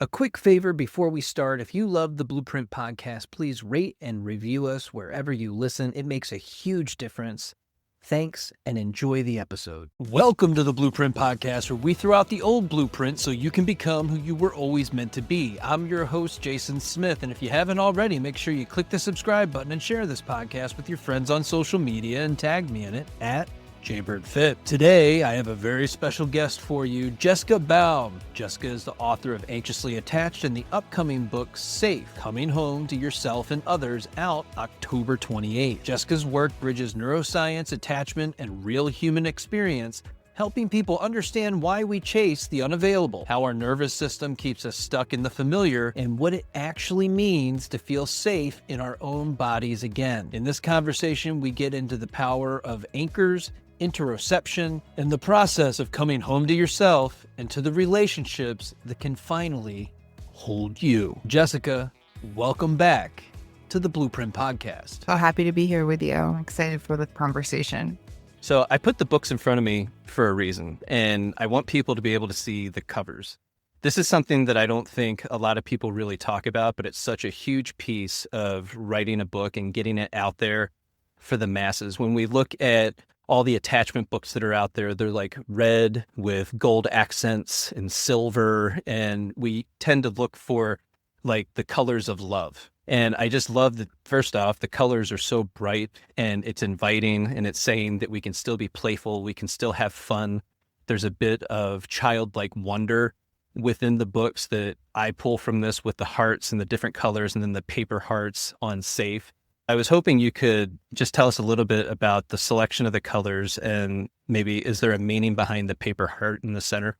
A quick favor before we start, if you love the Blueprint podcast, please rate and review us wherever you listen. It makes a huge difference. Thanks and enjoy the episode. Welcome to the Blueprint podcast, where we throw out the old blueprint so you can become who you were always meant to be. I'm your host, Jason Smith, and if you haven't already, make sure you click the subscribe button and share this podcast with your friends on social media and tag me in it at JaybirdFit. Today, I have a very special guest for you, Jessica Baum. Jessica is the author of Anxiously Attached and the upcoming book, Safe, Coming Home to Yourself and Others, out October 28th. Jessica's work bridges neuroscience, attachment, and real human experience, helping people understand why we chase the unavailable, how our nervous system keeps us stuck in the familiar, and what it actually means to feel safe in our own bodies again. In this conversation, we get into the power of anchors, interoception, and the process of coming home to yourself and to the relationships that can finally hold you. Jessica, welcome back to the Blueprint podcast. So happy to be here with you. I'm excited for the conversation. So I put the books in front of me for a reason, and I want people to be able to see the covers. This is something that I don't think a lot of people really talk about, but it's such a huge piece of writing a book and getting it out there for the masses. When we look at all the attachment books that are out there, they're like red with gold accents and silver, and we tend to look for like the colors of love. And I just love that, first off, the colors are so bright and it's inviting, and it's saying that we can still be playful, we can still have fun. There's a bit of childlike wonder within the books that I pull from this, with the hearts and the different colors and then the paper hearts on Safe. I was hoping you could just tell us a little bit about the selection of the colors, and maybe is there a meaning behind the paper heart in the center?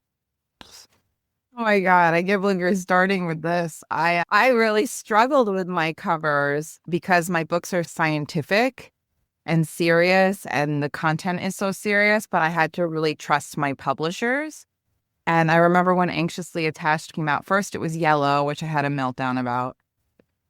Oh my God, I can't believe you're starting with this. I really struggled with my covers because my books are scientific and serious and the content is so serious, but I had to really trust my publishers. And I remember when Anxiously Attached came out, first it was yellow, which I had a meltdown about,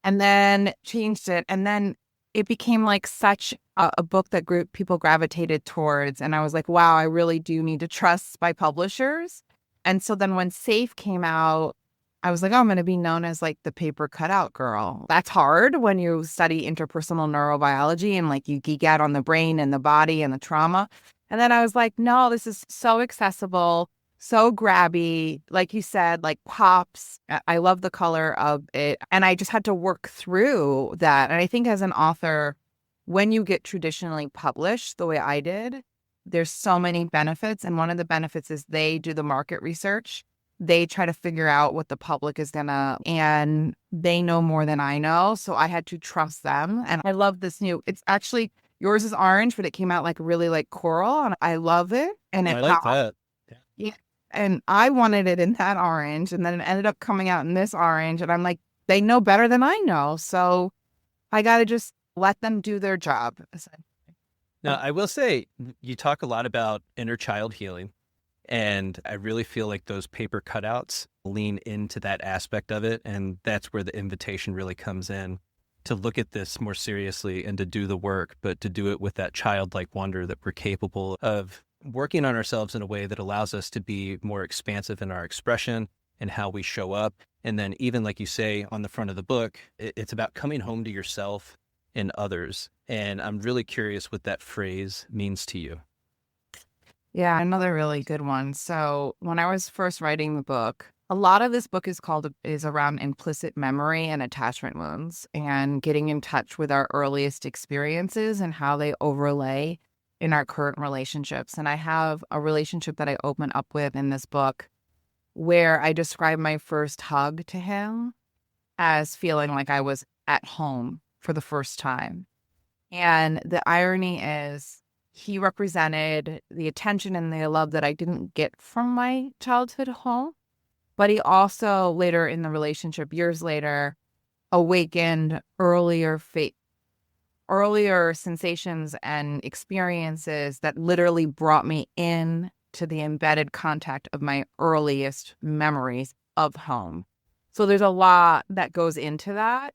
and then changed it. And then it became like such a book that people gravitated towards. And I was like, wow, I really do need to trust my publishers. And so then when Safe came out, I was like, oh, I'm going to be known as like the paper cutout girl. That's hard when you study interpersonal neurobiology and like you geek out on the brain and the body and the trauma. And then I was like, no, this is so accessible, so grabby. Like you said, like pops. I love the color of it. And I just had to work through that. And I think as an author, when you get traditionally published the way I did, there's so many benefits. And one of the benefits is they do the market research. They try to figure out what the public is and they know more than I know. So I had to trust them. And I love this it's actually, yours is orange, but it came out like really like coral. And I love it. And I like that. Yeah. And I wanted it in that orange. And then it ended up coming out in this orange. And I'm like, they know better than I know. So I got to just let them do their job. Now, I will say, you talk a lot about inner child healing, and I really feel like those paper cutouts lean into that aspect of it, and that's where the invitation really comes in, to look at this more seriously and to do the work, but to do it with that childlike wonder that we're capable of working on ourselves in a way that allows us to be more expansive in our expression and how we show up. And then even like you say on the front of the book, it's about coming home to yourself and others. And I'm really curious what that phrase means to you. Yeah, another really good one. So when I was first writing the book, a lot of this book is around implicit memory and attachment wounds and getting in touch with our earliest experiences and how they overlay in our current relationships. And I have a relationship that I open up with in this book where I describe my first hug to him as feeling like I was at home for the first time. And the irony is he represented the attention and the love that I didn't get from my childhood home. But he also later in the relationship, years later, awakened earlier sensations and experiences that literally brought me in to the embedded contact of my earliest memories of home. So there's a lot that goes into that.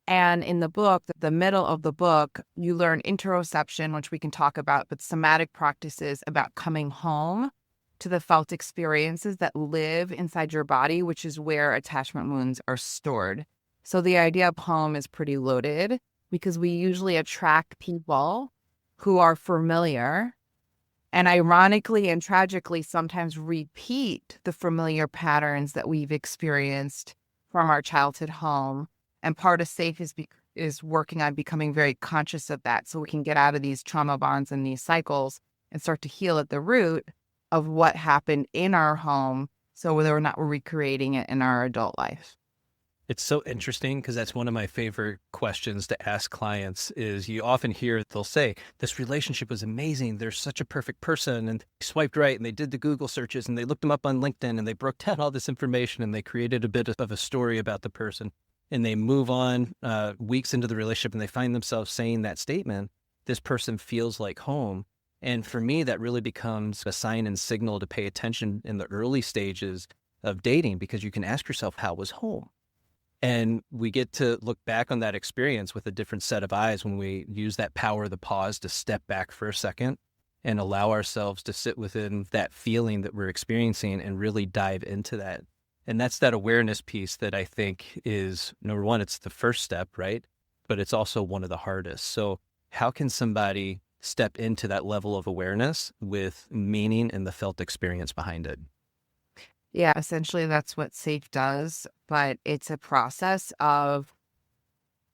And in the book, the middle of the book, you learn interoception, which we can talk about, but somatic practices about coming home to the felt experiences that live inside your body, which is where attachment wounds are stored. So the idea of home is pretty loaded because we usually attract people who are familiar and ironically and tragically sometimes repeat the familiar patterns that we've experienced from our childhood home. And part of SAFE is working on becoming very conscious of that so we can get out of these trauma bonds and these cycles and start to heal at the root of what happened in our home so whether or not we're recreating it in our adult life. It's so interesting because that's one of my favorite questions to ask clients is you often hear they'll say, this relationship was amazing. They're such a perfect person. And they swiped right and they did the Google searches and they looked them up on LinkedIn and they broke down all this information and they created a bit of a story about the person. And they move on weeks into the relationship and they find themselves saying that statement, this person feels like home. And for me, that really becomes a sign and signal to pay attention in the early stages of dating because you can ask yourself, how was home? And we get to look back on that experience with a different set of eyes when we use that power of the pause to step back for a second and allow ourselves to sit within that feeling that we're experiencing and really dive into that. And that's that awareness piece that I think is, number one, it's the first step, right? But it's also one of the hardest. So how can somebody step into that level of awareness with meaning and the felt experience behind it? Yeah, essentially that's what SAFE does, but it's a process of,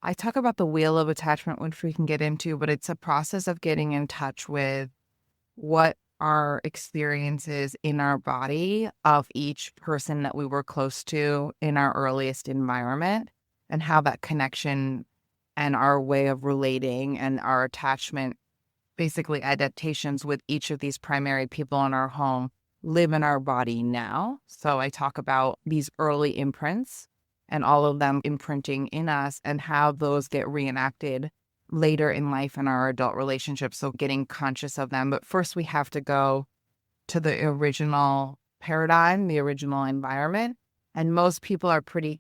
I talk about the wheel of attachment, which we can get into, but it's a process of getting in touch with what our experiences in our body of each person that we were close to in our earliest environment and how that connection and our way of relating and our attachment, basically adaptations with each of these primary people in our home live in our body now. So I talk about these early imprints and all of them imprinting in us and how those get reenacted later in life in our adult relationships. So getting conscious of them. But first we have to go to the original paradigm, the original environment. And most people are pretty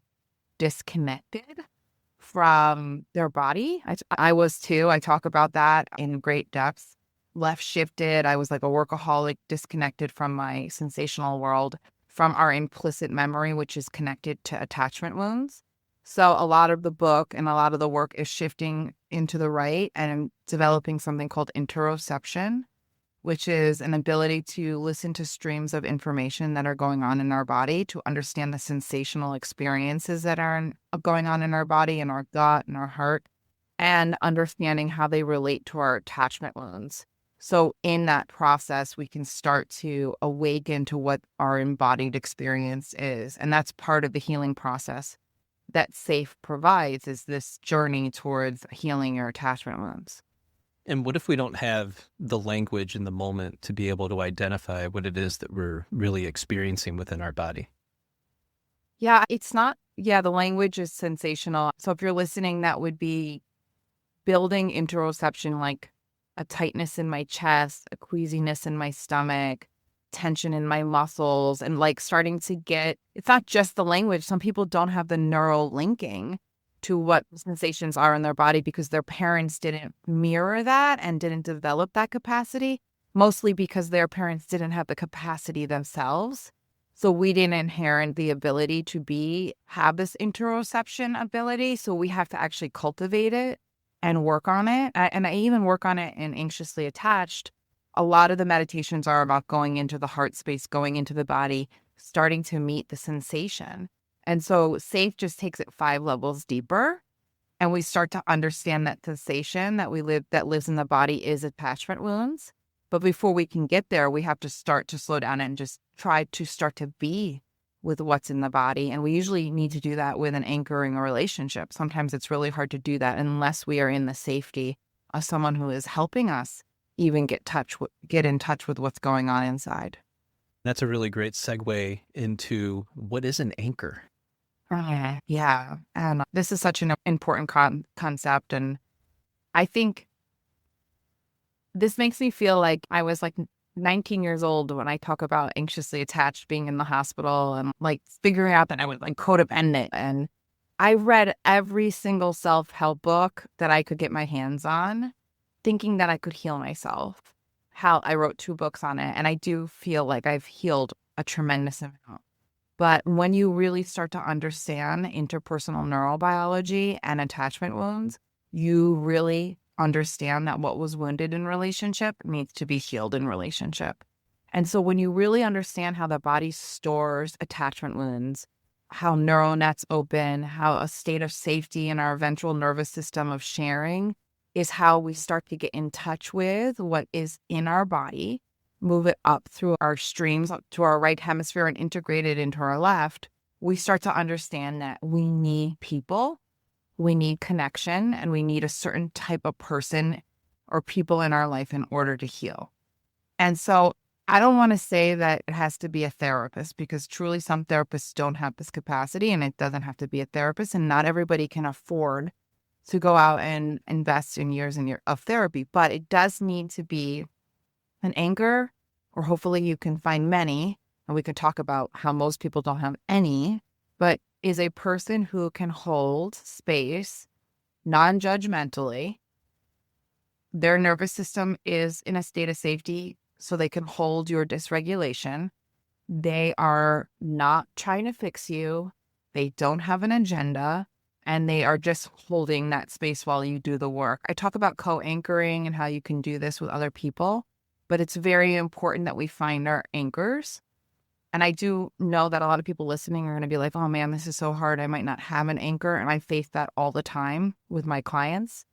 disconnected from their body. I was too. I talk about that in great depth. Left shifted. I was like a workaholic, disconnected from my sensational world, from our implicit memory, which is connected to attachment wounds. So a lot of the book and a lot of the work is shifting into the right and developing something called interoception, which is an ability to listen to streams of information that are going on in our body, to understand the sensational experiences that are going on in our body, in our gut, and our heart, and understanding how they relate to our attachment wounds. So in that process, we can start to awaken to what our embodied experience is. And that's part of the healing process that SAFE provides, is this journey towards healing your attachment wounds. And what if we don't have the language in the moment to be able to identify what it is that we're really experiencing within our body? Yeah, it's not, the language is sensational. So if you're listening, that would be building interoception, like a tightness in my chest, a queasiness in my stomach, tension in my muscles, and like starting to get, it's not just the language. Some people don't have the neural linking to what sensations are in their body because their parents didn't mirror that and didn't develop that capacity, mostly because their parents didn't have the capacity themselves. So we didn't inherit the ability to have this interoception ability. So we have to actually cultivate it and work on it. And I even work on it in Anxiously Attached. A lot of the meditations are about going into the heart space, going into the body, starting to meet the sensation. And so SAFE just takes it 5 levels deeper. And we start to understand that sensation that lives in the body is attachment wounds. But before we can get there, we have to start to slow down and just try to start to be with what's in the body. And we usually need to do that with an anchoring a relationship. Sometimes it's really hard to do that unless we are in the safety of someone who is helping us even get in touch with what's going on inside. That's a really great segue into what is an anchor. Yeah. And this is such an important concept. And I think this makes me feel like I was like 19 years old when I talk about Anxiously Attached, being in the hospital and like figuring out that I was like codependent. And I read every single self-help book that I could get my hands on, thinking that I could heal myself. how I wrote 2 books on it, and I do feel like I've healed a tremendous amount. But when you really start to understand interpersonal neurobiology and attachment wounds, you really understand that what was wounded in relationship needs to be healed in relationship. And so when you really understand how the body stores attachment wounds, how neural nets open, how a state of safety in our ventral nervous system of sharing is how we start to get in touch with what is in our body, move it up through our streams, up to our right hemisphere and integrate it into our left, we start to understand that we need people, we need connection, and we need a certain type of person or people in our life in order to heal. And so I don't want to say that it has to be a therapist, because truly some therapists don't have this capacity, and it doesn't have to be a therapist, and not everybody can afford to go out and invest in years and years of therapy. But it does need to be an anchor, or hopefully you can find many, and we could talk about how most people don't have any, but is a person who can hold space non-judgmentally. Their nervous system is in a state of safety, so they can hold your dysregulation. They are not trying to fix you. They don't have an agenda, and they are just holding that space while you do the work. I talk about co-anchoring and how you can do this with other people, but it's very important that we find our anchors. And I do know that a lot of people listening are going to be like, oh man, this is so hard. I might not have an anchor. And I face that all the time with my clients.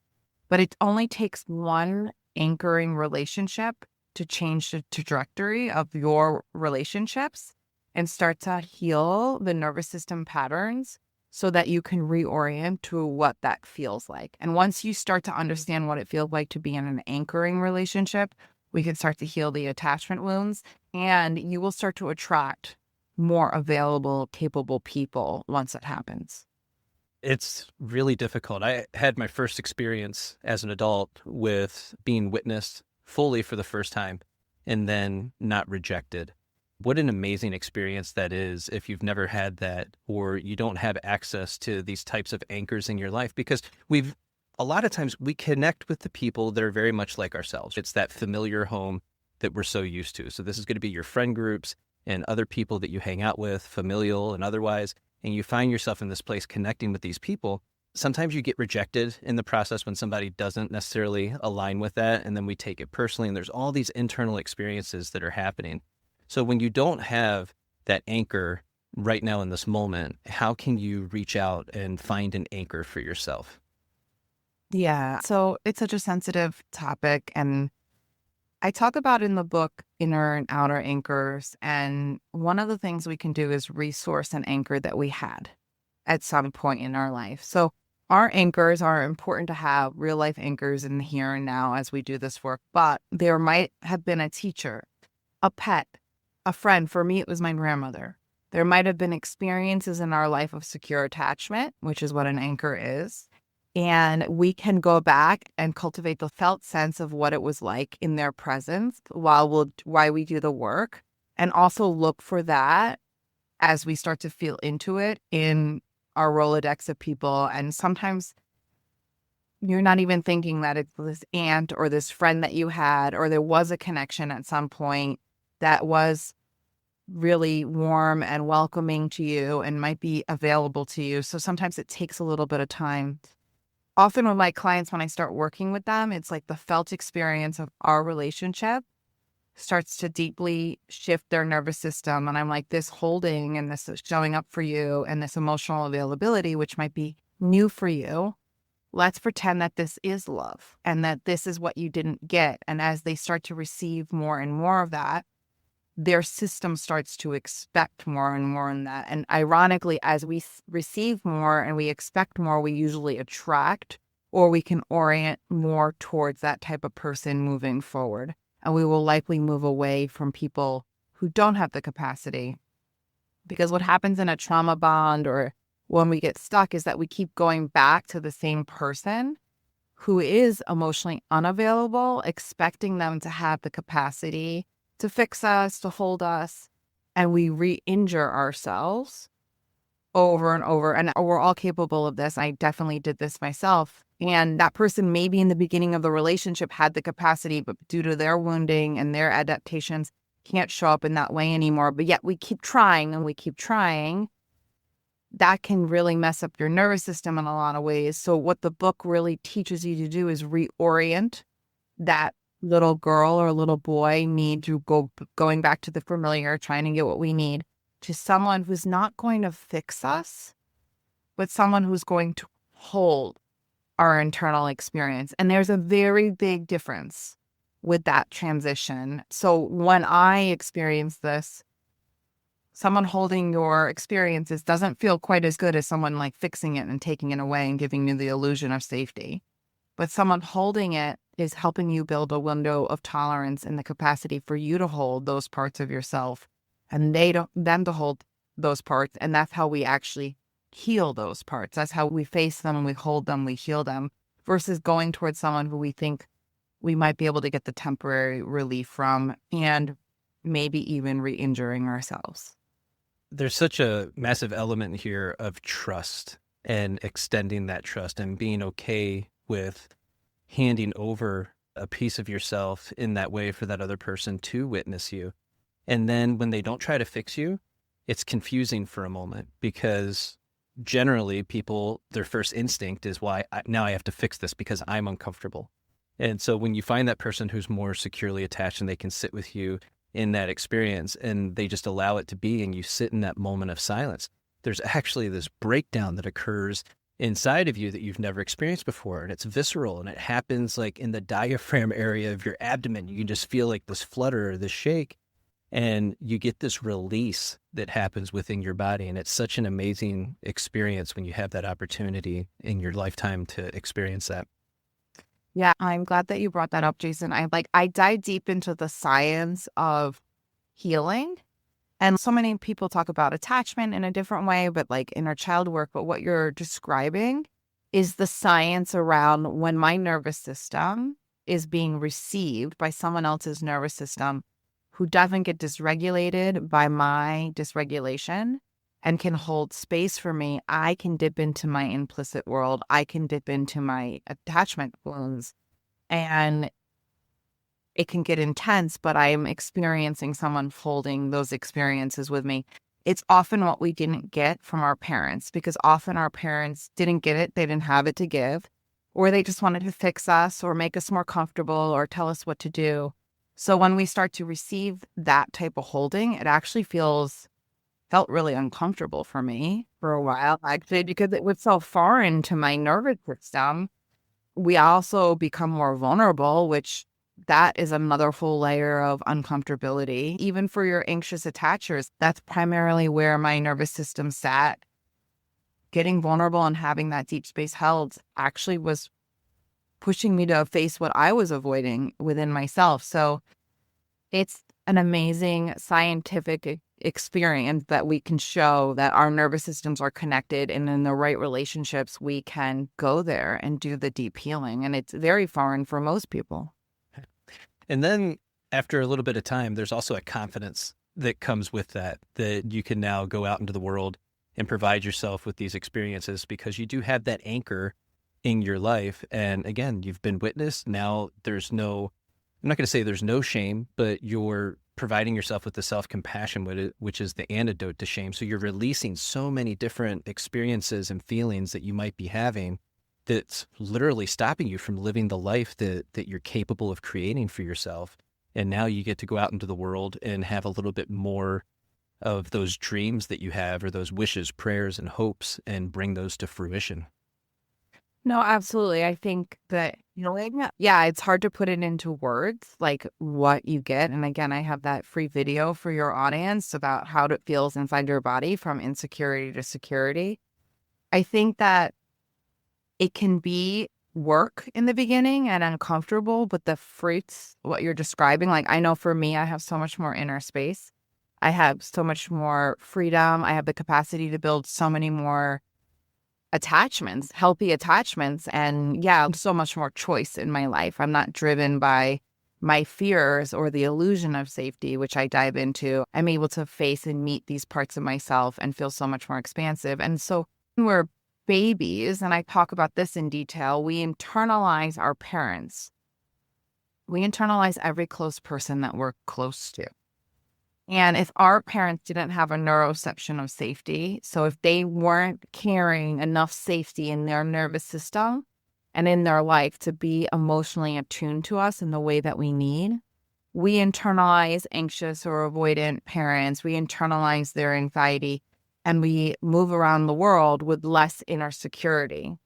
But it only takes one anchoring relationship to change the trajectory of your relationships and start to heal the nervous system patterns so that you can reorient to what that feels like. And once you start to understand what it feels like to be in an anchoring relationship, we can start to heal the attachment wounds, and you will start to attract more available, capable people once it happens. It's really difficult. I had my first experience as an adult with being witnessed fully for the first time and then not rejected. What an amazing experience that is if you've never had that, or you don't have access to these types of anchors in your life, because a lot of times we connect with the people that are very much like ourselves. It's that familiar home that we're so used to. So this is going to be your friend groups and other people that you hang out with, familial and otherwise, and you find yourself in this place connecting with these people. Sometimes you get rejected in the process when somebody doesn't necessarily align with that, and then we take it personally, and there's all these internal experiences that are happening. So when you don't have that anchor right now in this moment, how can you reach out and find an anchor for yourself? Yeah. So it's such a sensitive topic. And I talk about in the book inner and outer anchors. And one of the things we can do is resource an anchor that we had at some point in our life. So our anchors are important to have, real life anchors in the here and now as we do this work. But there might have been a teacher, a pet, a friend. For me, it was my grandmother. There might have been experiences in our life of secure attachment, which is what an anchor is. And we can go back and cultivate the felt sense of what it was like in their presence while we do the work, and also look for that as we start to feel into it in our Rolodex of people. And sometimes you're not even thinking that it's this aunt or this friend that you had, or there was a connection at some point that was really warm and welcoming to you and might be available to you. So sometimes it takes a little bit of time. Often with my clients, when I start working with them, it's like the felt experience of our relationship starts to deeply shift their nervous system. And I'm like, this holding and this showing up for you and this emotional availability, which might be new for you. Let's pretend that this is love and that this is what you didn't get. And as they start to receive more and more of that, their system starts to expect more and more in that. And ironically, as we receive more and we expect more, we usually attract, or we can orient more towards that type of person moving forward. And we will likely move away from people who don't have the capacity. Because what happens in a trauma bond or when we get stuck is that we keep going back to the same person who is emotionally unavailable, expecting them to have the capacity to fix us, to hold us, and we re-injure ourselves over and over. And we're all capable of this. I definitely did this myself. And that person maybe in the beginning of the relationship had the capacity, but due to their wounding and their adaptations, can't show up in that way anymore. But yet we keep trying and we keep trying. That can really mess up your nervous system in a lot of ways. So what the book really teaches you to do is reorient that little girl or little boy need to going back to the familiar, trying to get what we need, to someone who's not going to fix us, but someone who's going to hold our internal experience. And there's a very big difference with that transition. So when I experienced this, someone holding your experiences doesn't feel quite as good as someone like fixing it and taking it away and giving you the illusion of safety. But someone holding it is helping you build a window of tolerance and the capacity for you to hold those parts of yourself and them to hold those parts. And that's how we actually heal those parts. That's how we face them and we hold them, we heal them, versus going towards someone who we think we might be able to get the temporary relief from and maybe even re-injuring ourselves. There's such a massive element here of trust and extending that trust and being okay with handing over a piece of yourself in that way for that other person to witness you. And then when they don't try to fix you, it's confusing for a moment because generally people, their first instinct is now I have to fix this because I'm uncomfortable. And so when you find that person who's more securely attached and they can sit with you in that experience and they just allow it to be and you sit in that moment of silence, there's actually this breakdown that occurs inside of you that you've never experienced before. And it's visceral and it happens like in the diaphragm area of your abdomen. You can just feel like this flutter or this shake and you get this release that happens within your body. And it's such an amazing experience when you have that opportunity in your lifetime to experience that. Yeah, I'm glad that you brought that up, Jason. I dive deep into the science of healing. And so many people talk about attachment in a different way, but like inner child work. But what you're describing is the science around when my nervous system is being received by someone else's nervous system who doesn't get dysregulated by my dysregulation and can hold space for me. I can dip into my implicit world. I can dip into my attachment wounds. And it can get intense, but I'm experiencing someone holding those experiences with me. It's often what we didn't get from our parents, because often our parents didn't get it. They didn't have it to give, or they just wanted to fix us or make us more comfortable or tell us what to do. So when we start to receive that type of holding, it actually felt really uncomfortable for me for a while, actually, because it was so foreign to my nervous system. We also become more vulnerable, which that is another full layer of uncomfortability. Even for your anxious attachers, that's primarily where my nervous system sat. Getting vulnerable and having that deep space held actually was pushing me to face what I was avoiding within myself. So it's an amazing scientific experience that we can show that our nervous systems are connected, and in the right relationships, we can go there and do the deep healing. And it's very foreign for most people. And then after a little bit of time, there's also a confidence that comes with that you can now go out into the world and provide yourself with these experiences because you do have that anchor in your life. And again, you've been witnessed. Now I'm not going to say there's no shame, but you're providing yourself with the self-compassion, which is the antidote to shame. So you're releasing so many different experiences and feelings that you might be having that's literally stopping you from living the life that you're capable of creating for yourself. And now you get to go out into the world and have a little bit more of those dreams that you have, or those wishes, prayers, and hopes, and bring those to fruition. No, absolutely. I think that, it's hard to put it into words, like what you get. And again, I have that free video for your audience about how it feels inside your body from insecurity to security. I think that it can be work in the beginning and uncomfortable, but the fruits, what you're describing, like I know for me, I have so much more inner space. I have so much more freedom. I have the capacity to build so many more attachments, healthy attachments, and so much more choice in my life. I'm not driven by my fears or the illusion of safety, which I dive into. I'm able to face and meet these parts of myself and feel so much more expansive. And so we're babies, and I talk about this in detail, we internalize our parents. We internalize every close person that we're close to. And if our parents didn't have a neuroception of safety, so if they weren't carrying enough safety in their nervous system and in their life to be emotionally attuned to us in the way that we need, we internalize anxious or avoidant parents, we internalize their anxiety, and we move around the world with less inner security.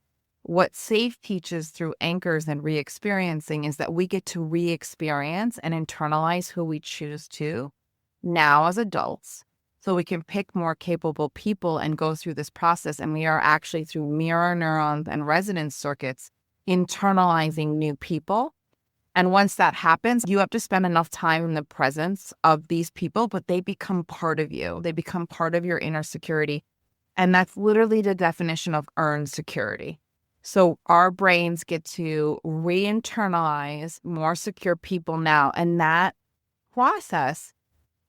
What SAFE teaches through anchors and re-experiencing is that we get to re-experience and internalize who we choose to now as adults, so we can pick more capable people and go through this process. And we are actually, through mirror neurons and resonance circuits, internalizing new people. And once that happens, you have to spend enough time in the presence of these people, but they become part of you. They become part of your inner security. And that's literally the definition of earned security. So our brains get to re-internalize more secure people now. And that process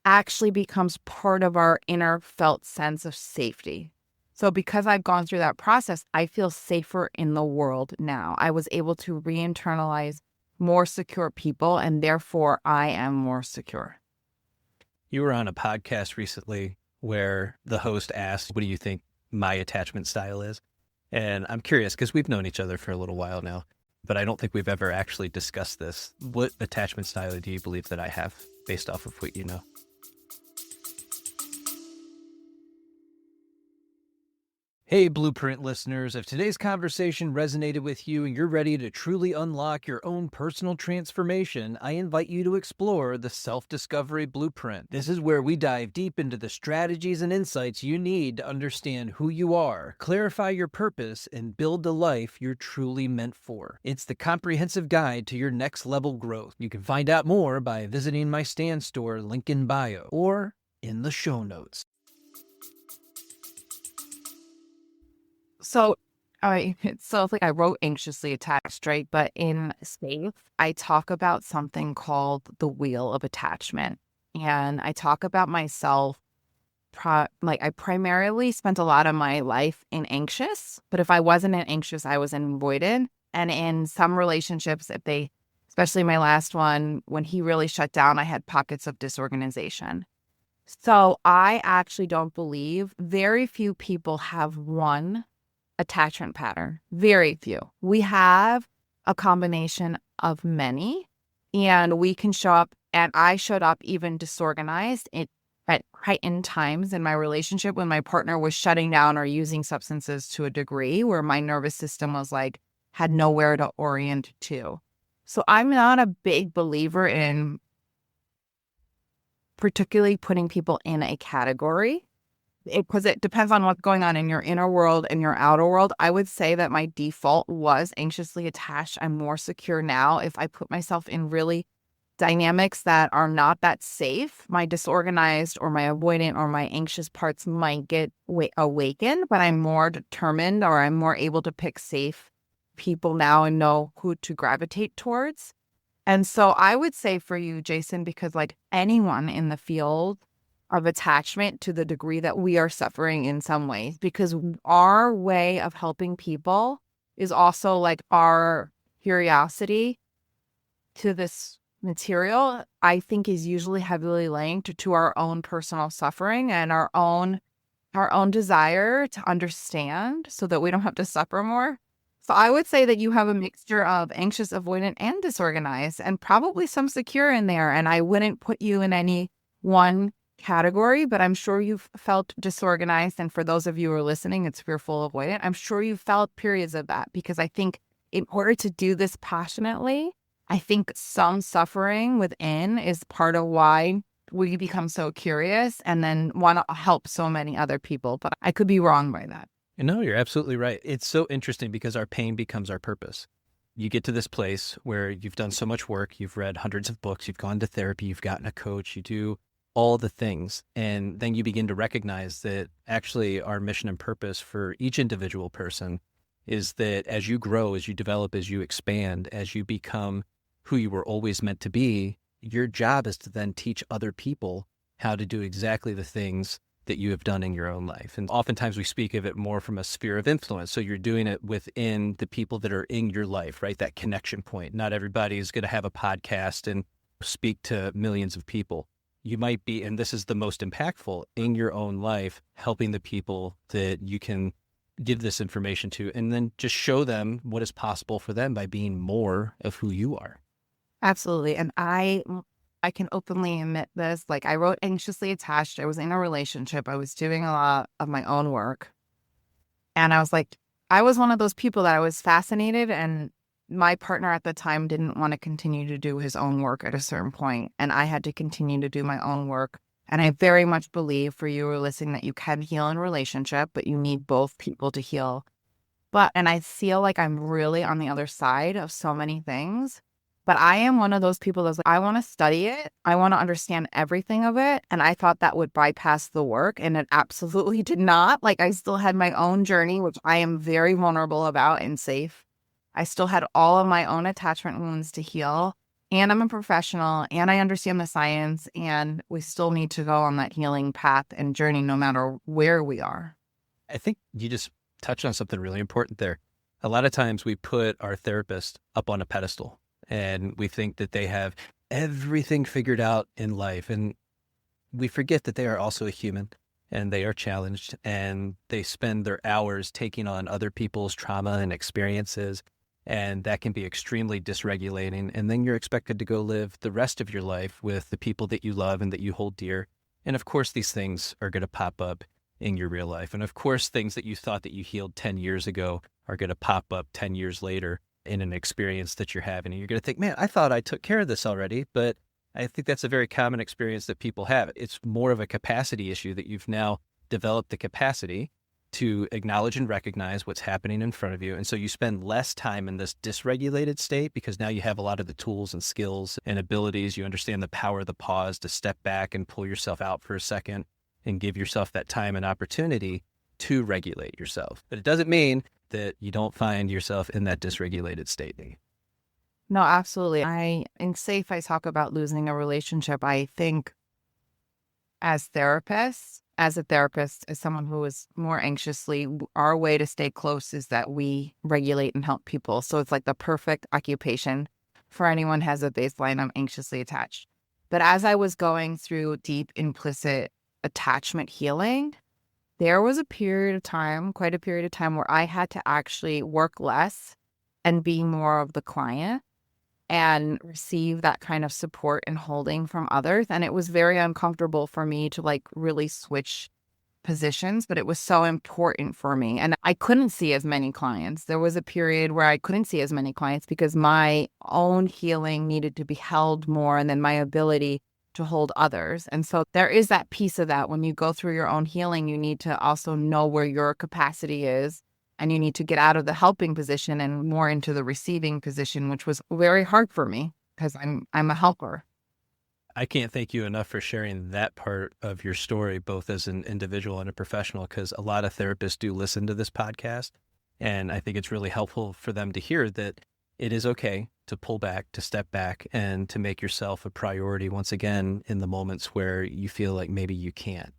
actually becomes part of our inner felt sense of safety. So because I've gone through that process, I feel safer in the world now. I was able to re-internalize more secure people, and therefore I am more secure. You were on a podcast recently where the host asked, what do you think my attachment style is? And I'm curious because we've known each other for a little while now, but I don't think we've ever actually discussed this. What attachment style do you believe that I have based off of what you know? Hey, Blueprint listeners, if today's conversation resonated with you and you're ready to truly unlock your own personal transformation, I invite you to explore the Self-Discovery Blueprint. This is where we dive deep into the strategies and insights you need to understand who you are, clarify your purpose, and build the life you're truly meant for. It's the comprehensive guide to your next level growth. You can find out more by visiting my Stand store, link in bio, or in the show notes. So it's like I wrote anxiously attached, right? But in SAFE, I talk about something called the wheel of attachment. And I talk about myself, I primarily spent a lot of my life in anxious, but if I wasn't in anxious, I was in avoidant. And in some relationships, especially my last one, when he really shut down, I had pockets of disorganization. So I actually don't believe very few people have one attachment pattern. Very few. We have a combination of many, and we can show up, and I showed up even disorganized at heightened times in my relationship when my partner was shutting down or using substances to a degree where my nervous system was had nowhere to orient to. So I'm not a big believer in particularly putting people in a category, because it depends on what's going on in your inner world and your outer world. I would say that my default was anxiously attached. I'm more secure now. If I put myself in really dynamics that are not that safe, my disorganized or my avoidant or my anxious parts might get awakened, but I'm more determined, or I'm more able to pick safe people now and know who to gravitate towards. And so I would say for you, Jason, because anyone in the field of attachment, to the degree that we are suffering in some ways, because our way of helping people is also our curiosity to this material, I think, is usually heavily linked to our own personal suffering and our own desire to understand so that we don't have to suffer more. So I would say that you have a mixture of anxious, avoidant, and disorganized, and probably some secure in there. And I wouldn't put you in any one category, but I'm sure you've felt disorganized. And for those of you who are listening, it's fearful avoidant. I'm sure you felt periods of that, because I think in order to do this passionately, I think some suffering within is part of why we become so curious and then want to help so many other people. But I could be wrong by that. No, you're absolutely right. It's so interesting because our pain becomes our purpose. You get to this place where you've done so much work, you've read hundreds of books, you've gone to therapy, you've gotten a coach, you do all the things. And then you begin to recognize that actually our mission and purpose for each individual person is that as you grow, as you develop, as you expand, as you become who you were always meant to be, your job is to then teach other people how to do exactly the things that you have done in your own life. And oftentimes we speak of it more from a sphere of influence. So you're doing it within the people that are in your life, right? That connection point. Not everybody is going to have a podcast and speak to millions of people. You might be, and this is the most impactful, in your own life, helping the people that you can give this information to, and then just show them what is possible for them by being more of who you are. Absolutely. And I can openly admit this. Like, I wrote Anxiously Attached. I was in a relationship. I was doing a lot of my own work. And I was like, I was one of those people that I was fascinated, and my partner at the time didn't want to continue to do his own work at a certain point, and I had to continue to do my own work. And I very much believe, for you who are listening, that you can heal in a relationship, but you need both people to heal. And I feel like I'm really on the other side of so many things. But I am one of those people that's like, I want to study it. I want to understand everything of it. And I thought that would bypass the work, and it absolutely did not. Like, I still had my own journey, which I am very vulnerable about and safe. I still had all of my own attachment wounds to heal. And I'm a professional, and I understand the science, and we still need to go on that healing path and journey no matter where we are. I think you just touched on something really important there. A lot of times we put our therapist up on a pedestal, and we think that they have everything figured out in life. And we forget that they are also a human, and they are challenged, and they spend their hours taking on other people's trauma and experiences. And that can be extremely dysregulating. And then you're expected to go live the rest of your life with the people that you love and that you hold dear. And of course, these things are going to pop up in your real life. And of course, things that you thought that you healed 10 years ago are going to pop up 10 years later in an experience that you're having. And you're going to think, man, I thought I took care of this already. But I think that's a very common experience that people have. It's more of a capacity issue, that you've now developed the capacity to acknowledge and recognize what's happening in front of you. And so you spend less time in this dysregulated state, because now you have a lot of the tools and skills and abilities. You understand the power of the pause, to step back and pull yourself out for a second and give yourself that time and opportunity to regulate yourself. But it doesn't mean that you don't find yourself in that dysregulated state. No, absolutely. In Safe, I talk about losing a relationship. I think as a therapist, as someone who is more anxiously, our way to stay close is that we regulate and help people. So it's like the perfect occupation for anyone who has a baseline of anxiously attached. But as I was going through deep implicit attachment healing, there was quite a period of time where I had to actually work less and be more of the client and receive that kind of support and holding from others. And it was very uncomfortable for me to like really switch positions, but it was so important for me. And I couldn't see as many clients. There was a period where I couldn't see as many clients because my own healing needed to be held more, and then my ability to hold others. And so there is that piece of that. When you go through your own healing, you need to also know where your capacity is. And you need to get out of the helping position and more into the receiving position, which was very hard for me because I'm a helper. I can't thank you enough for sharing that part of your story, both as an individual and a professional, because a lot of therapists do listen to this podcast. And I think it's really helpful for them to hear that it is okay to pull back, to step back, and to make yourself a priority once again in the moments where you feel like maybe you can't.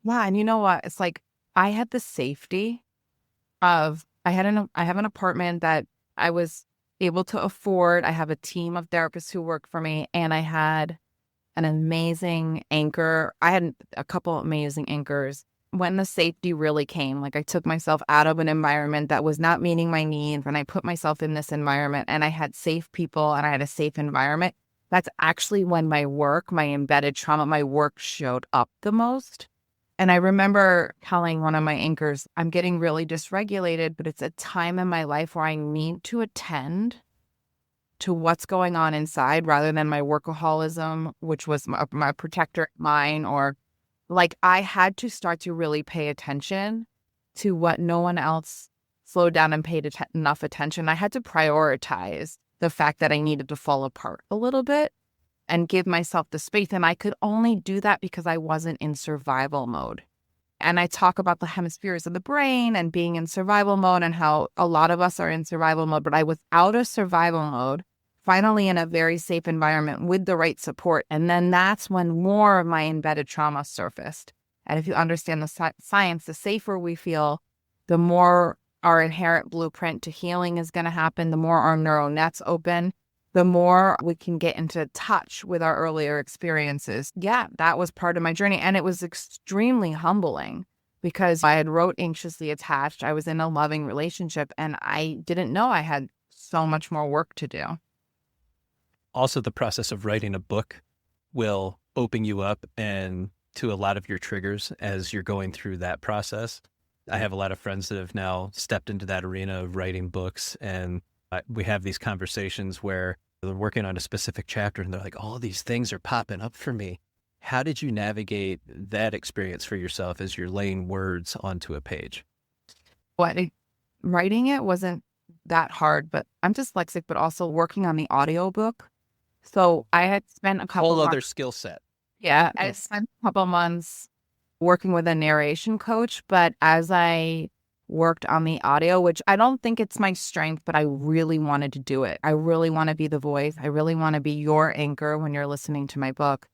Wow. And you know what? It's like I had the safety of I have an apartment that I was able to afford. I have a team of therapists who work for me, and I had an amazing anchor. I had a couple amazing anchors. When the safety really came, like I took myself out of an environment that was not meeting my needs, and I put myself in this environment, and I had safe people and I had a safe environment. That's actually when my embedded trauma, my work showed up the most. And I remember telling one of my anchors, I'm getting really dysregulated, but it's a time in my life where I need to attend to what's going on inside rather than my workaholism, which was my protector mine, or like I had to start to really pay attention to what no one else slowed down and paid enough attention. I had to prioritize the fact that I needed to fall apart a little bit and give myself the space. And I could only do that because I wasn't in survival mode. And I talk about the hemispheres of the brain and being in survival mode and how a lot of us are in survival mode, but I was out of survival mode, finally in a very safe environment with the right support. And then that's when more of my embedded trauma surfaced. And if you understand the science, the safer we feel, the more our inherent blueprint to healing is going to happen, the more our neural nets open, the more we can get into touch with our earlier experiences. Yeah, that was part of my journey. And it was extremely humbling because I had wrote Anxiously Attached. I was in a loving relationship and I didn't know I had so much more work to do. Also, the process of writing a book will open you up and to a lot of your triggers as you're going through that process. I have a lot of friends that have now stepped into that arena of writing books, and we have these conversations where they're working on a specific chapter and they're like, all these things are popping up for me. How did you navigate that experience for yourself as you're laying words onto a page? Writing it wasn't that hard, but I'm dyslexic, but also working on the audiobook. So I had spent a couple whole other skill set. Yeah, I spent a couple months working with a narration coach, but as I worked on the audio, which I don't think it's my strength, but I really wanted to do it. I really want to be the voice. I really want to be your anchor when you're listening to my book.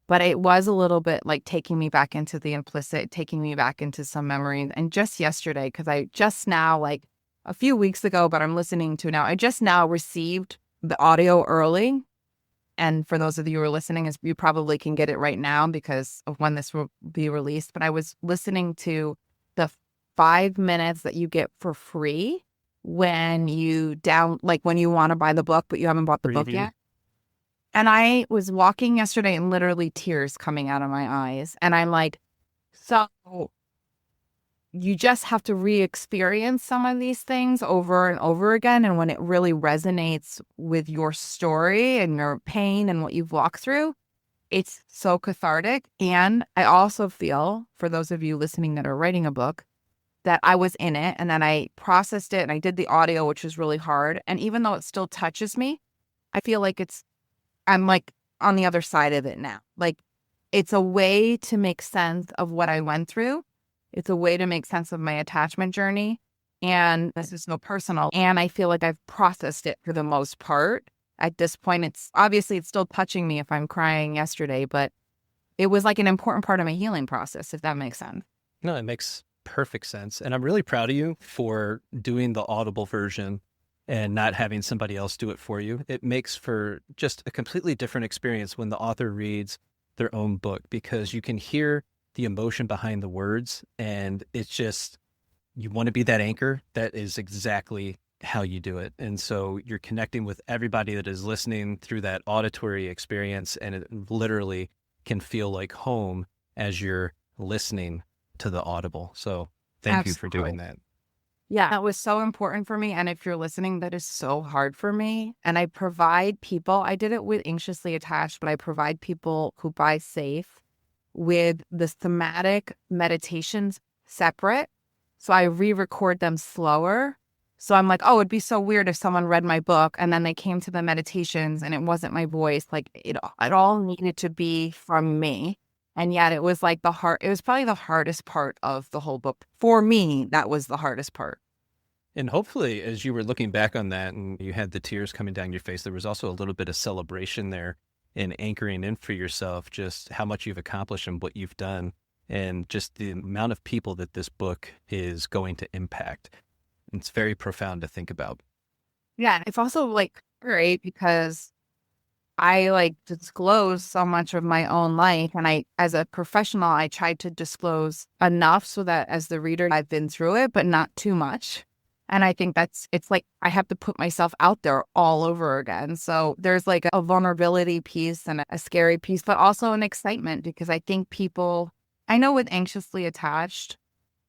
But it was a little bit like taking me back into the implicit, taking me back into some memories. And just yesterday, because I just now, like a few weeks ago, but I'm listening to now, I just now received the audio early. And for those of you who are listening, you probably can get it right now because of when this will be released. But I was listening to the 5 minutes that you get for free when you when you want to buy the book, but you haven't bought the book yet. And I was walking yesterday and literally tears coming out of my eyes. And I'm like, so you just have to re-experience some of these things over and over again. And when it really resonates with your story and your pain and what you've walked through, it's so cathartic. And I also feel, for those of you listening that are writing a book, that I was in it and then I processed it and I did the audio, which was really hard. And even though it still touches me, I feel like I'm like on the other side of it now. Like it's a way to make sense of what I went through. It's a way to make sense of my attachment journey. And this is no personal. And I feel like I've processed it for the most part. At this point, it's still touching me if I'm crying yesterday, but it was like an important part of my healing process, if that makes sense. No, it makes perfect sense. And I'm really proud of you for doing the Audible version and not having somebody else do it for you. It makes for just a completely different experience when the author reads their own book because you can hear the emotion behind the words, and it's just, you want to be that anchor. That is exactly how you do it. And so you're connecting with everybody that is listening through that auditory experience, and it literally can feel like home as you're listening to the Audible. So thank you for doing that. Yeah, that was so important for me. And if you're listening, that is so hard for me. And I provide people, I did it with Anxiously Attached, but I provide people who buy Safe with the thematic meditations separate. So I re-record them slower. So I'm like, oh, it'd be so weird if someone read my book and then they came to the meditations and it wasn't my voice. Like it all needed to be from me. And yet it was like it was probably the hardest part of the whole book. For me, that was the hardest part. And hopefully, as you were looking back on that and you had the tears coming down your face, there was also a little bit of celebration there in anchoring in for yourself, just how much you've accomplished and what you've done, and just the amount of people that this book is going to impact. It's very profound to think about. Yeah. It's also like great because I disclose so much of my own life. And as a professional, I tried to disclose enough so that as the reader, I've been through it, but not too much. And I think it's like I have to put myself out there all over again. So there's like a vulnerability piece and a scary piece, but also an excitement because I think I know with Anxiously Attached,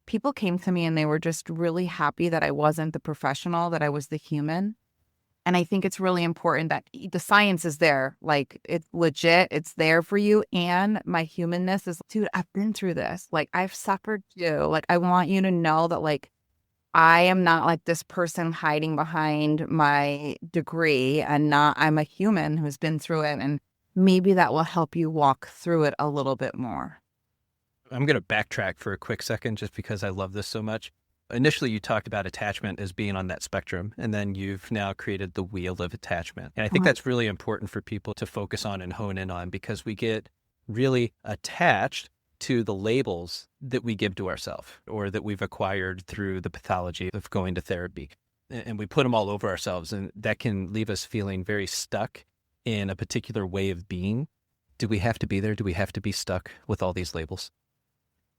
people came to me and they were just really happy that I wasn't the professional, that I was the human. And I think it's really important that the science is there. Like it's legit, it's there for you. And my humanness is, dude, I've been through this. Like I've suffered too. Like I want you to know that like, I am not like this person hiding behind my degree and I'm a human who's been through it. And maybe that will help you walk through it a little bit more. I'm going to backtrack for a quick second just because I love this so much. Initially, you talked about attachment as being on that spectrum, and then you've now created the wheel of attachment. And I think that's really important for people to focus on and hone in on because we get really attached to the labels that we give to ourselves or that we've acquired through the pathology of going to therapy. And we put them all over ourselves, and that can leave us feeling very stuck in a particular way of being. Do we have to be there? Do we have to be stuck with all these labels?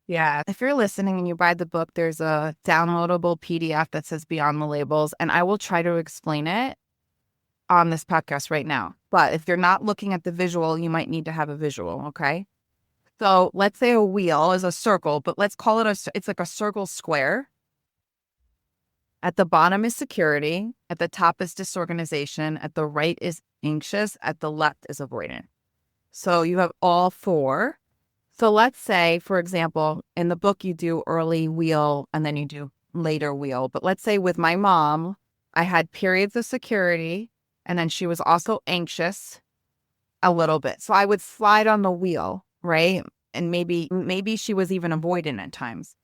Yeah. If you're listening and you buy the book, there's a downloadable PDF that says Beyond the Labels, and I will try to explain it on this podcast right now. But if you're not looking at the visual, you might need to have a visual, okay? So let's say a wheel is a circle, but let's call it it's like a circle square. At the bottom is security. At the top is disorganization. At the right is anxious. At the left is avoidant. So you have all four. So let's say, for example, in the book, you do early wheel and then you do later wheel. But let's say with my mom, I had periods of security and then she was also anxious a little bit. So I would slide on the wheel, right? And maybe she was even avoidant at times.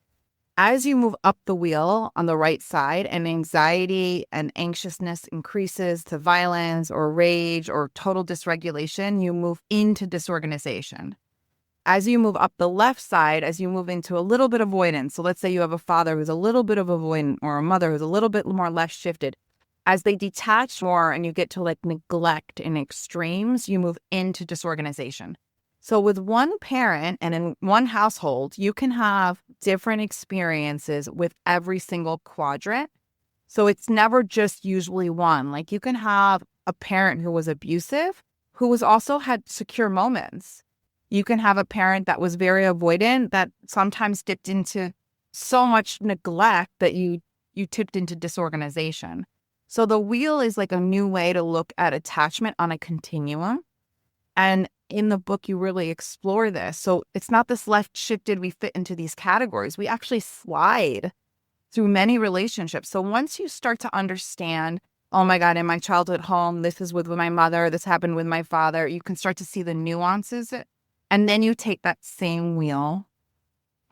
As you move up the wheel on the right side and anxiety and anxiousness increases to violence or rage or total dysregulation, you move into disorganization. As you move up the left side, as you move into a little bit avoidance, so let's say you have a father who's a little bit of avoidant or a mother who's a little bit more left shifted. As they detach more and you get to like neglect and extremes, you move into disorganization. So with one parent and in one household, you can have different experiences with every single quadrant. So it's never just usually one. Like you can have a parent who was abusive, who was also had secure moments. You can have a parent that was very avoidant that sometimes dipped into so much neglect that you tipped into disorganization. So the wheel is like a new way to look at attachment on a continuum. And in the book, you really explore this. So it's not this left shifted, we fit into these categories. We actually slide through many relationships. So once you start to understand, oh my God, in my childhood home, this is with my mother, this happened with my father, you can start to see the nuances. And then you take that same wheel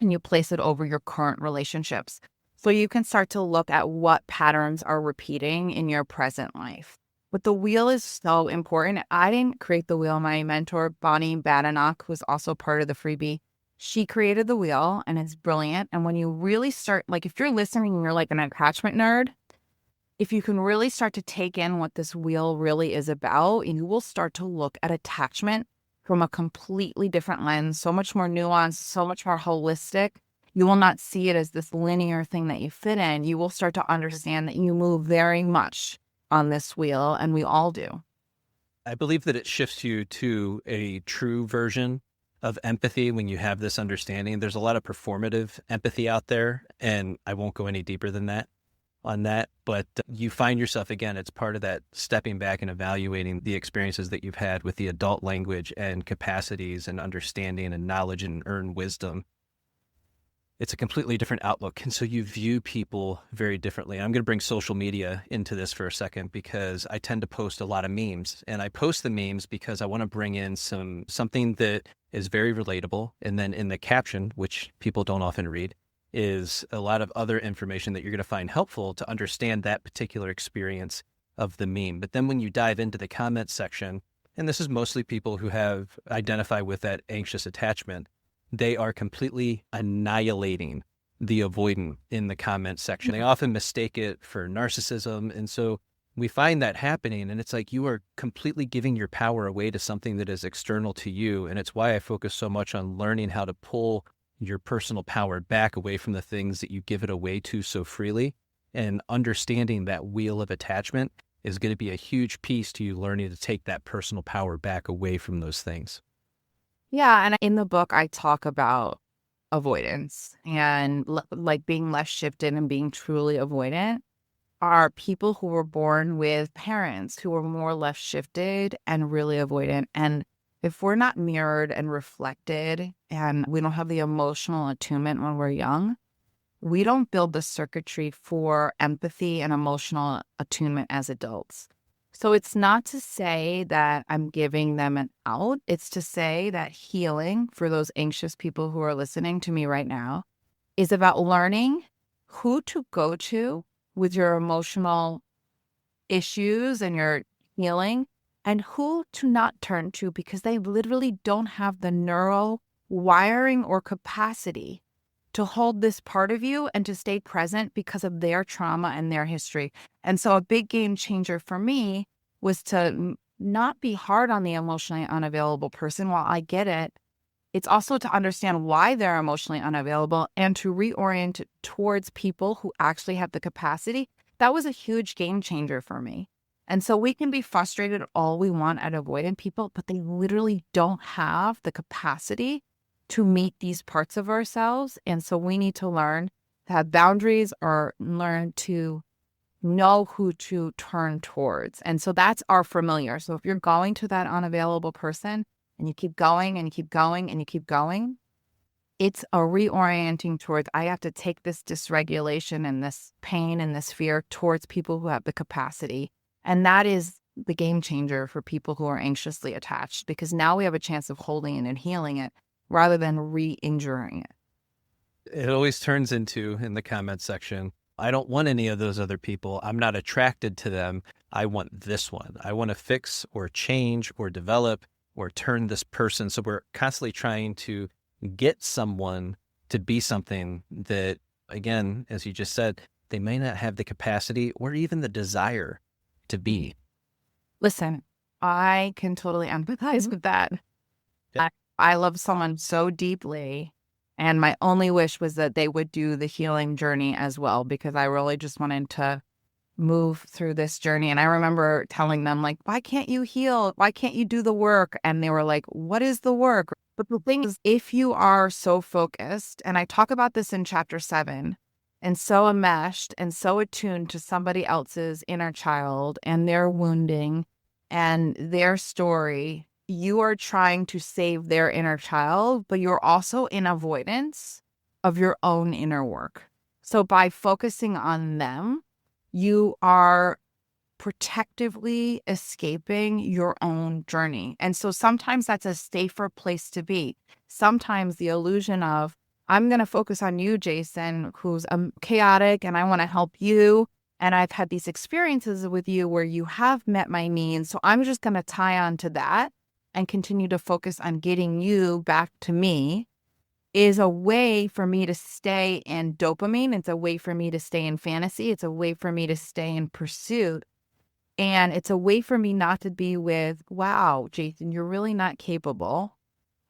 and you place it over your current relationships. So you can start to look at what patterns are repeating in your present life. But the wheel is so important. I didn't create the wheel. My mentor, Bonnie Badenoch, who's also part of the freebie, she created the wheel and it's brilliant. And when you really start, like if you're listening and you're like an attachment nerd, if you can really start to take in what this wheel really is about, and you will start to look at attachment from a completely different lens, so much more nuanced, so much more holistic. You will not see it as this linear thing that you fit in. You will start to understand that you move very much on this wheel, and we all do. I believe that it shifts you to a true version of empathy when you have this understanding. There's a lot of performative empathy out there, and I won't go any deeper than that on that, but you find yourself, again, it's part of that stepping back and evaluating the experiences that you've had with the adult language and capacities and understanding and knowledge and earned wisdom. It's a completely different outlook. And so you view people very differently. I'm going to bring social media into this for a second because I tend to post a lot of memes, and I post the memes because I want to bring in something that is very relatable. And then in the caption, which people don't often read, is a lot of other information that you're going to find helpful to understand that particular experience of the meme. But then when you dive into the comment section, and this is mostly people who have identified with that anxious attachment, they are completely annihilating the avoidant in the comment section. They often mistake it for narcissism. And so we find that happening, and it's like you are completely giving your power away to something that is external to you. And it's why I focus so much on learning how to pull your personal power back away from the things that you give it away to so freely, and understanding that wheel of attachment is going to be a huge piece to you learning to take that personal power back away from those things. Yeah. And in the book, I talk about avoidance and like being less shifted and being truly avoidant are people who were born with parents who were more left shifted and really avoidant. And if we're not mirrored and reflected and we don't have the emotional attunement when we're young, we don't build the circuitry for empathy and emotional attunement as adults. So it's not to say that I'm giving them an out. It's to say that healing for those anxious people who are listening to me right now is about learning who to go to with your emotional issues and your healing, and who to not turn to because they literally don't have the neural wiring or capacity to hold this part of you and to stay present because of their trauma and their history. And so a big game changer for me was to not be hard on the emotionally unavailable person. While I get it, it's also to understand why they're emotionally unavailable and to reorient towards people who actually have the capacity. That was a huge game changer for me. And so we can be frustrated all we want at avoidant people, but they literally don't have the capacity to meet these parts of ourselves. And so we need to learn to have boundaries or learn to know who to turn towards. And so that's our familiar. So if you're going to that unavailable person and you keep going and you keep going and you keep going, it's a reorienting towards, I have to take this dysregulation and this pain and this fear towards people who have the capacity. And that is the game changer for people who are anxiously attached, because now we have a chance of holding it and healing it rather than re-injuring it. It always turns into, in the comment section, I don't want any of those other people. I'm not attracted to them. I want this one. I want to fix or change or develop or turn this person. So we're constantly trying to get someone to be something that, again, as you just said, they may not have the capacity or even the desire to be. Listen, I can totally empathize with that. Yeah. I love someone so deeply, and my only wish was that they would do the healing journey as well, because I really just wanted to move through this journey. And I remember telling them, like, why can't you heal? Why can't you do the work? And they were like, what is the work? But the thing is, if you are so focused, and I talk about this in chapter 7, and so enmeshed and so attuned to somebody else's inner child and their wounding and their story, you are trying to save their inner child, but you're also in avoidance of your own inner work. So by focusing on them, you are protectively escaping your own journey. And so sometimes that's a safer place to be. Sometimes the illusion of, I'm going to focus on you, Jason, who's chaotic, and I want to help you. And I've had these experiences with you where you have met my needs. So I'm just going to tie on to that and continue to focus on getting you back to me, is a way for me to stay in dopamine. It's a way for me to stay in fantasy. It's a way for me to stay in pursuit. And it's a way for me not to be with, wow, Jason, you're really not capable.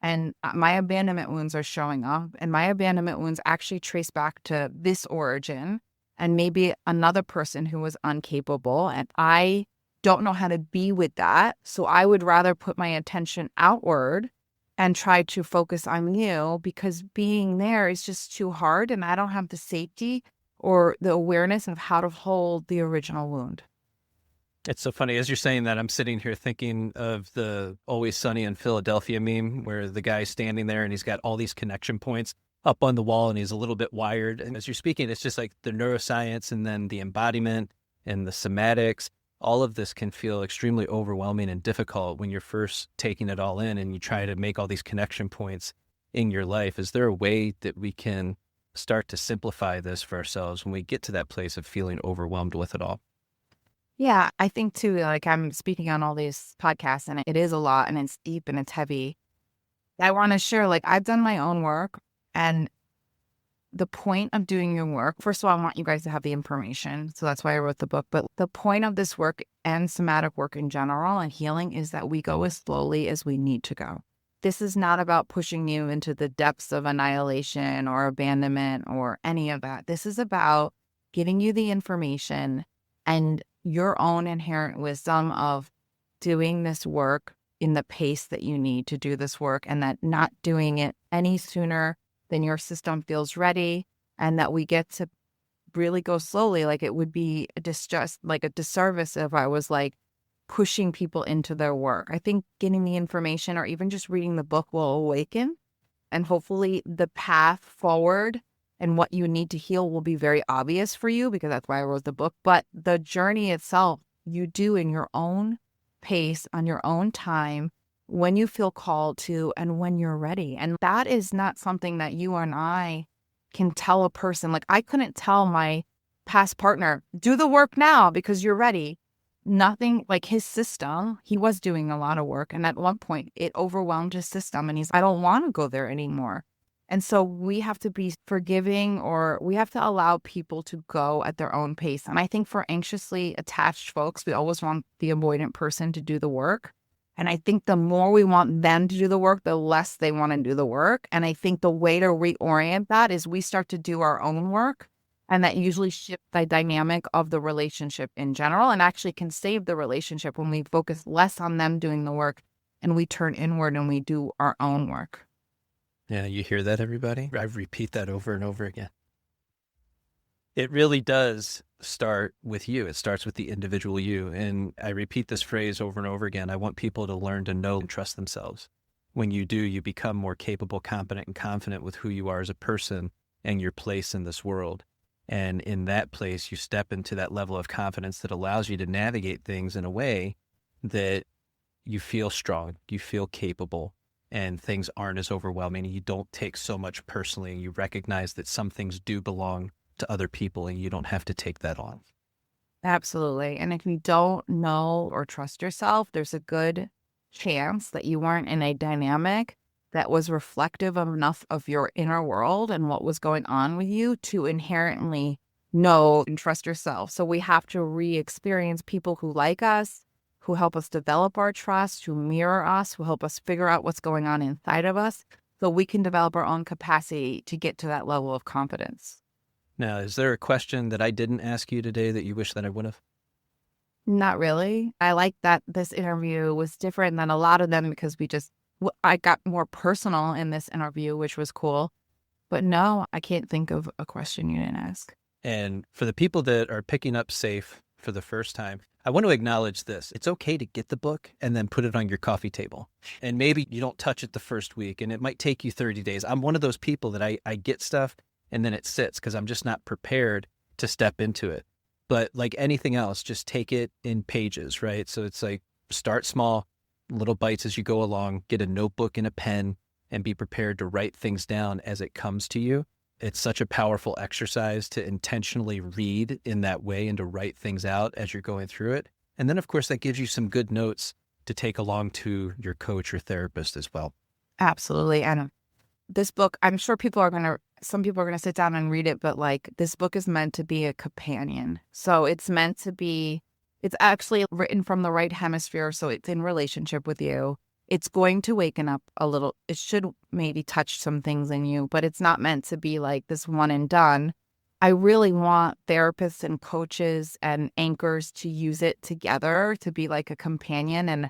And my abandonment wounds are showing up. And my abandonment wounds actually trace back to this origin and maybe another person who was incapable. And I don't know how to be with that. So I would rather put my attention outward and try to focus on you, because being there is just too hard. And I don't have the safety or the awareness of how to hold the original wound. It's so funny. As you're saying that, I'm sitting here thinking of the Always Sunny in Philadelphia meme where the guy's standing there and he's got all these connection points up on the wall and he's a little bit wired. And as you're speaking, it's just like the neuroscience and then the embodiment and the somatics. All of this can feel extremely overwhelming and difficult when you're first taking it all in and you try to make all these connection points in your life. Is there a way that we can start to simplify this for ourselves when we get to that place of feeling overwhelmed with it all? Yeah, I think too, like I'm speaking on all these podcasts and it is a lot and it's deep and it's heavy. I want to share, like, I've done my own work, and the point of doing your work, first of all, I want you guys to have the information. So that's why I wrote the book. But the point of this work and somatic work in general and healing is that we go as slowly as we need to go. This is not about pushing you into the depths of annihilation or abandonment or any of that. This is about giving you the information and your own inherent wisdom of doing this work in the pace that you need to do this work, and that not doing it any sooner than your system feels ready, and that we get to really go slowly. Like, it would be a disservice if I was like pushing people into their work. I think getting the information or even just reading the book will awaken, and hopefully the path forward and what you need to heal will be very obvious for you, because that's why I wrote the book. But the journey itself, you do in your own pace, on your own time, when you feel called to and when you're ready. And that is not something that you and I can tell a person. Like, I couldn't tell my past partner, do the work now because you're ready. nothing like his system. He was doing a lot of work. And at one point, it overwhelmed his system. And I don't want to go there anymore. And so we have to be forgiving, or we have to allow people to go at their own pace. And I think for anxiously attached folks, we always want the avoidant person to do the work. And I think the more we want them to do the work, the less they want to do the work. And I think the way to reorient that is we start to do our own work. And that usually shifts the dynamic of the relationship in general, and actually can save the relationship when we focus less on them doing the work and we turn inward and we do our own work. Yeah, you hear that, everybody? I repeat that over and over again. It really does start with you. It starts with the individual you. And I repeat this phrase over and over again. I want people to learn to know and trust themselves. When you do, you become more capable, competent, and confident with who you are as a person and your place in this world. And in that place, you step into that level of confidence that allows you to navigate things in a way that you feel strong, you feel capable, and things aren't as overwhelming. You don't take so much personally, and you recognize that some things do belong to other people, and you don't have to take that on. Absolutely. And if you don't know or trust yourself, there's a good chance that you weren't in a dynamic that was reflective of enough of your inner world and what was going on with you to inherently know and trust yourself. So we have to re-experience people who like us, who help us develop our trust, who mirror us, who help us figure out what's going on inside of us, so we can develop our own capacity to get to that level of confidence. Now, is there a question that I didn't ask you today that you wish that I would have? Not really. I like that this interview was different than a lot of them because I got more personal in this interview, which was cool. But no, I can't think of a question you didn't ask. And for the people that are picking up Safe for the first time, I want to acknowledge this. It's okay to get the book and then put it on your coffee table. And maybe you don't touch it the first week, and it might take you 30 days. I'm one of those people that I get stuff and then it sits because I'm just not prepared to step into it. But like anything else, just take it in pages, right? So it's like start small, little bites as you go along, get a notebook and a pen, and be prepared to write things down as it comes to you. It's such a powerful exercise to intentionally read in that way and to write things out as you're going through it. And then, of course, that gives you some good notes to take along to your coach or therapist as well. Absolutely. And this book, I'm sure some people are going to sit down and read it, but like this book is meant to be a companion. So it's actually written from the right hemisphere. So it's in relationship with you. It's going to waken up a little. It should maybe touch some things in you, but it's not meant to be like this one and done. I really want therapists and coaches and anchors to use it together to be like a companion. And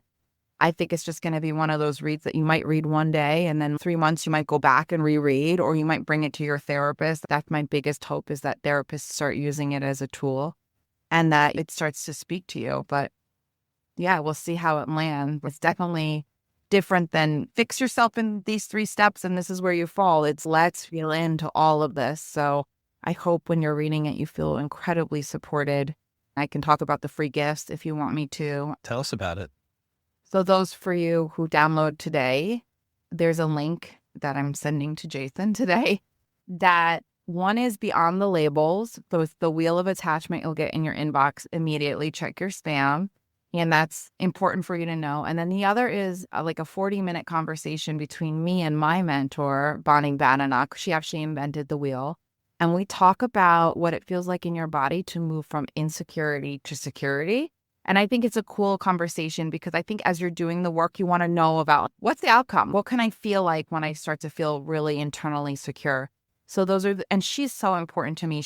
I think it's just going to be one of those reads that you might read one day and then 3 months you might go back and reread, or you might bring it to your therapist. That's my biggest hope, is that therapists start using it as a tool and that it starts to speak to you. But yeah, we'll see how it lands. It's definitely different than fix yourself in these 3 steps and this is where you fall. It's let's feel into all of this. So I hope when you're reading it, you feel incredibly supported. I can talk about the free gifts if you want me to. Tell us about it. So those for you who download today, there's a link that I'm sending to Jason today. That one is Beyond the Labels. So it's the Wheel of Attachment you'll get in your inbox immediately. Check your spam. And that's important for you to know. And then the other is like a 40-minute conversation between me and my mentor, Bonnie Badenoch. She actually invented the wheel. And we talk about what it feels like in your body to move from insecurity to security. And I think it's a cool conversation because I think as you're doing the work, you want to know about what's the outcome? What can I feel like when I start to feel really internally secure? So and she's so important to me.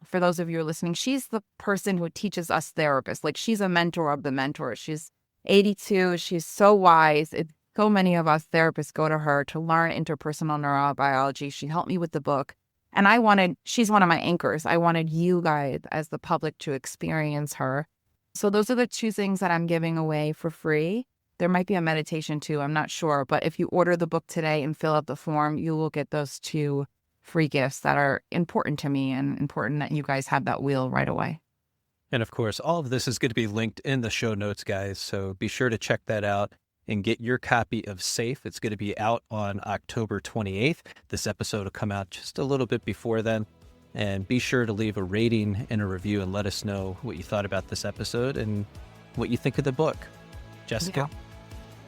For those of you who are listening, she's the person who teaches us therapists. Like she's a mentor of the mentors. She's 82. She's so wise. So many of us therapists go to her to learn interpersonal neurobiology. She helped me with the book. And she's one of my anchors. I wanted you guys as the public to experience her. So those are the 2 things that I'm giving away for free. There might be a meditation too. I'm not sure. But if you order the book today and fill out the form, you will get those 2 free gifts that are important to me, and important that you guys have that wheel right away. And of course, all of this is going to be linked in the show notes, guys. So be sure to check that out and get your copy of Safe. It's going to be out on October 28th. This episode will come out just a little bit before then. And be sure to leave a rating and a review and let us know what you thought about this episode. And what you think of the book. Jessica, Yeah.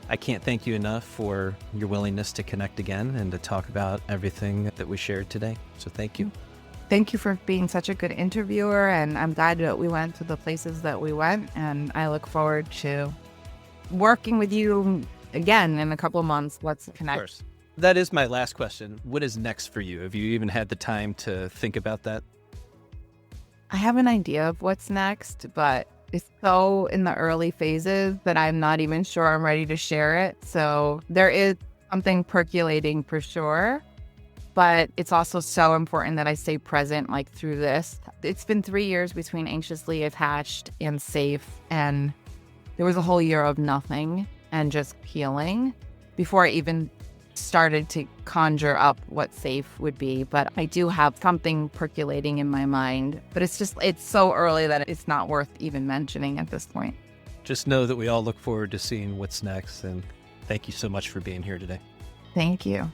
I can't thank you enough for your willingness to connect again and to talk about everything that we shared today. So thank you. Thank you for being such a good interviewer, and I'm glad that we went to the places that we went, and I look forward to working with you again in a couple of months. Let's connect. Of course. That is my last question. What is next for you? Have you even had the time to think about that? I have an idea of what's next, but it's so in the early phases that I'm not even sure I'm ready to share it. So there is something percolating for sure, but it's also so important that I stay present like through this. It's been 3 years between Anxiously Attached and Safe, and there was a whole year of nothing and just healing before I even started to conjure up what Safe would be. But I do have something percolating in my mind, but it's so early that it's not worth even mentioning at this point. Just know that we all look forward to seeing what's next, and thank you so much for being here today. Thank you.